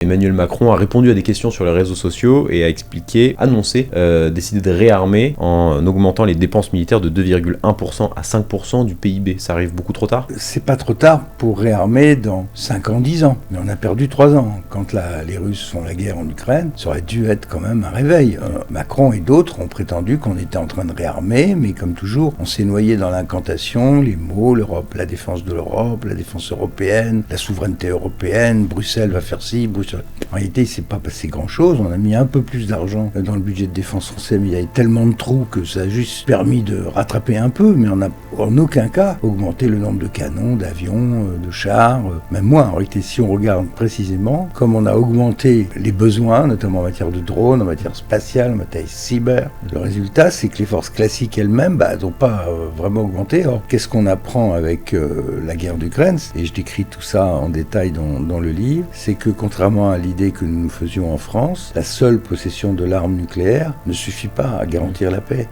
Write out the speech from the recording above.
Emmanuel Macron a répondu à des questions sur les réseaux sociaux et a annoncé décider de réarmer en augmentant les dépenses militaires de 2,1% à 5% du PIB. Ça arrive beaucoup trop tard? C'est pas trop tard pour réarmer dans 5 ans, 10 ans. Mais on a perdu 3 ans. Quand les Russes font la guerre en Ukraine, ça aurait dû être quand même un réveil. Macron et d'autres ont prétendu qu'on était en train de réarmer, mais comme toujours, on s'est noyé dans l'incantation, les mots, l'Europe, la défense de l'Europe, la défense européenne, la souveraineté européenne, Bruxelles va faire ci, Bruxelles... En réalité, il ne s'est pas passé grand-chose. On a mis un peu plus d'argent dans le budget de défense français, mais il y avait tellement de trous que ça a juste permis de rattraper un peu, mais on n'a en aucun cas augmenté le nombre de canons, d'avions, de chars. Même moins, en réalité, si on regarde précisément, comme on a augmenté les besoins, notamment en matière de drones, en matière spatiale, en matière cyber, le résultat, c'est que les forces classiques elles-mêmes, n'ont pas vraiment augmenté. Or, qu'est-ce qu'on apprend avec la guerre d'Ukraine? Et je décris tout ça en détail dans le livre. C'est que contrairement à l'idée que nous faisions en France, la seule possession de l'arme nucléaire ne suffit pas à garantir la paix.